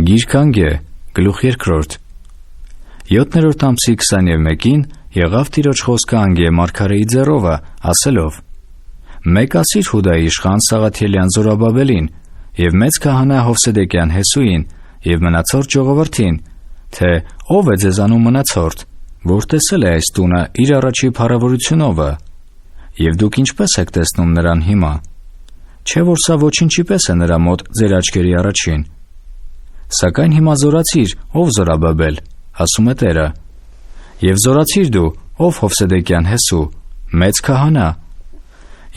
Գիրք Անգե, գլուխ 2։ 7-րդ ամսի 21-ին եղավ Տիրոջ խոսքը Անգե մարգարեի ձեռովը, ասելով. «Մեկ ասիր Հուդայի իշխան Սաղաթելյան Զորաբաբելին և մեծ քահանա Հովսեդեկյան Հեսուին և մնացորդ ժողովրդին, թե ով է ձեզանում մնացորդ, որ տեսել է այս տունը իր առաջի փառավորությունովը, և դուք ինչպես եք տեսնում նրան հիմա, չէ որ սա ոչինչի պես է նրա մոտ ձեր աչքերի առաջին։ Սակայն հիմա զորացիր, ով Զորաբաբել, ասում է Տերը, և զորացիր դու, ով Հովսեդեկյան Հեսու, մեծ քահանա,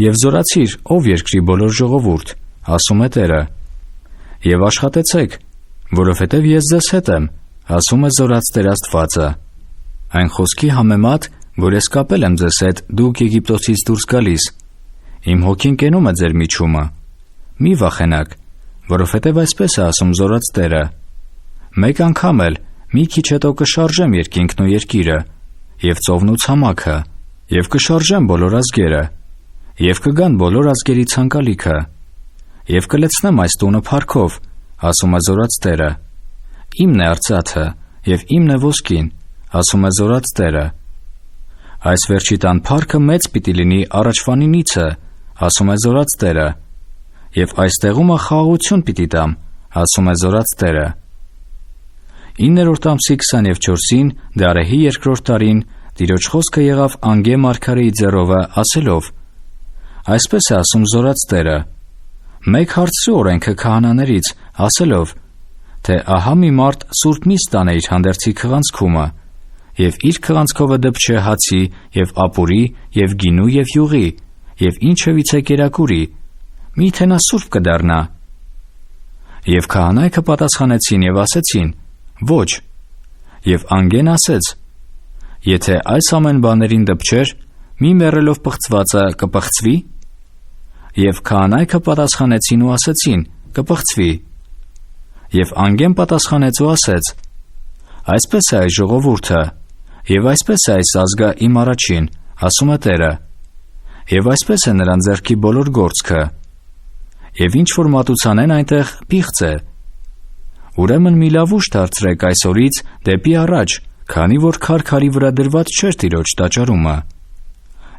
և զորացիր, ով երկրի բոլոր ժողովուրդ, ասում է Տերը, և աշխատեցեք, որովհետև ես ձեզ հետ եմ, ասում է զորաց Տեր Աստվածը, այն խոսքի համեմատ, որ ես կապել եմ ձեզ հետ դուք Եգիպտոսից դուրս գալիս, իմ հոգին կենում է ձեր միջումը, մի վախենաք, որովհետև այսպես է ասում զորաց Տերը, մեկ անգամ էլ մի քիչ հետո կշարժեմ երկինքն ու երկիրը, և ծովն ու ցամաքը, և կշարժեմ բոլոր ազգերը, և կգան բոլոր ազգերի ցանկալիքը, և կլցնեմ այս տունը փառքով, ասում է զորաց Տերը, իմն է արծաթը, և իմն է ոսկին, ասում է զորաց Տերը, այս վերջի տան փառքը մեծ պիտի լինի առաջվանինիցը, ասում է զորաց Տերը, և այս տեղումը խաղաղություն պիտի տամ, ասում է զորաց Տերը։ 9-րդ ամսի 24-ին Դարեհի 2-րդ տարին Տիրոջ խոսքը եղավ Անգե մարգարեի ձեռովը, ասելով. այսպես է ասում զորաց Տերը. մեկ հարցրի օրենքը քահանաներից, ասելով, թե ահա մի մարդ սուրբ միս տանե իր հանդերձի քղանցքումը, և իր քղանցքովը դպչե հացի և ապուրի և գինու և յուղի, և ինչևիցե կերակուրի, միթե նա սուրբ կդառնա։ Եվ քահանայքը պատասխանեցին և ասեցին. ոչ, և Անգեն ասեց. եթե այս ամեն բաներին դպչեր, մի մեռելով պղծվածը կպղծվի։ Եվ քահանայքը պատասխանեցին ու ասեցին. կպղծվի։ Եվ Անգեն պատասխանեց ու ասեց. այսպես է այս ժողովուրդը, և այսպես է այս ազգը իմ առաջին, ասում է Տերը, և այսպես է նրան ձեռքի բոլոր գործքը, և ինչ որ մատուցանեն այնտեղ պիղծ է։ Ուրեմն մի լավ ուժ դարձրեք այսօրից դեպի առաջ, քանի որ քարքարի վրա դրված չէր Տիրոջ տաճարումը։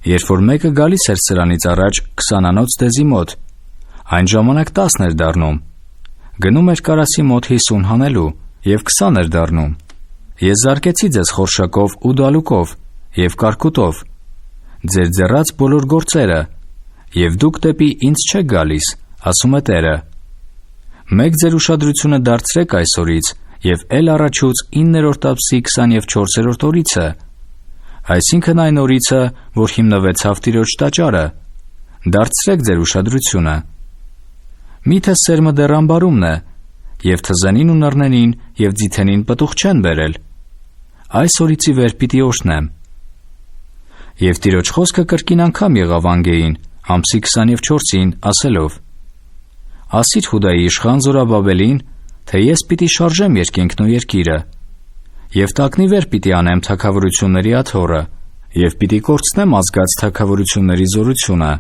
Երբ որ մեկը գալիս էր սրանից առաջ 20-անոց դեզի մոտ, այն ժամանակ 10 էր դառնում, գնում էր կարասի մոտ 50 հանելու, և 20 էր դառնում։ Ես զարկեցի ձեզ խորշակով ու դալուկով և կարկուտով, ձեր ձեռած բոլոր գործերը, և դուք դեպի ինձ չեք գալիս, ասում է Տերը։ Մեկ ձեր ուշադրությունը դարձրեք այսօրից և էլ առաջուց 9-րդ ամսի 24-րդ օրիցը, այսինքն այն օրիցը, որ հիմնվեցավ Տիրոջ տաճարը, դարձրեք ձեր ուշադրությունը։ Միթե սերմը դեռ ամբարումն է, և թզենին ու նռնենին և ձիթենին պտուղ չեն բերել, այս օրիցի վեր պիտի օրհնեմ։ Եվ Տիրոջ խոսքը կրկին անգամ եղավ Անգեին, ամսի 24-ին, ասելով. ասիր Հուդայի իշխան Զորաբաբելին, թե ես պիտի շարժեմ երկինքն ու երկիրը, և տակնի վեր պիտի անեմ թագավորությունների աթոռը, և պիտի կորցնեմ ազգած թագավորությունների զորությունը,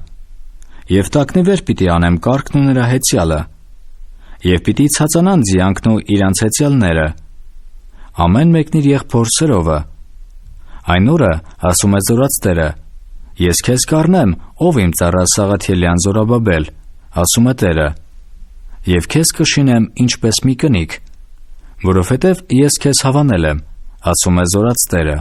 և տակնի վեր պիտի անեմ կառքն ու նրա հեծյալը, և պիտի ցածանան ձիանքն ու իրանց հեծյալները, ամեն մեկն իր եղբոր սրովը։ Այն օրը, ասում է զորաց Տերը, ես քեզ կառնեմ, ով իմ ծառա Սաղաթելյան Զորաբաբել, ասում է Տերը, և քեզ կշինեմ ինչպես մի կնիկ, որովհետև ես քեզ հավանել եմ, ասում է զորաց Տերը։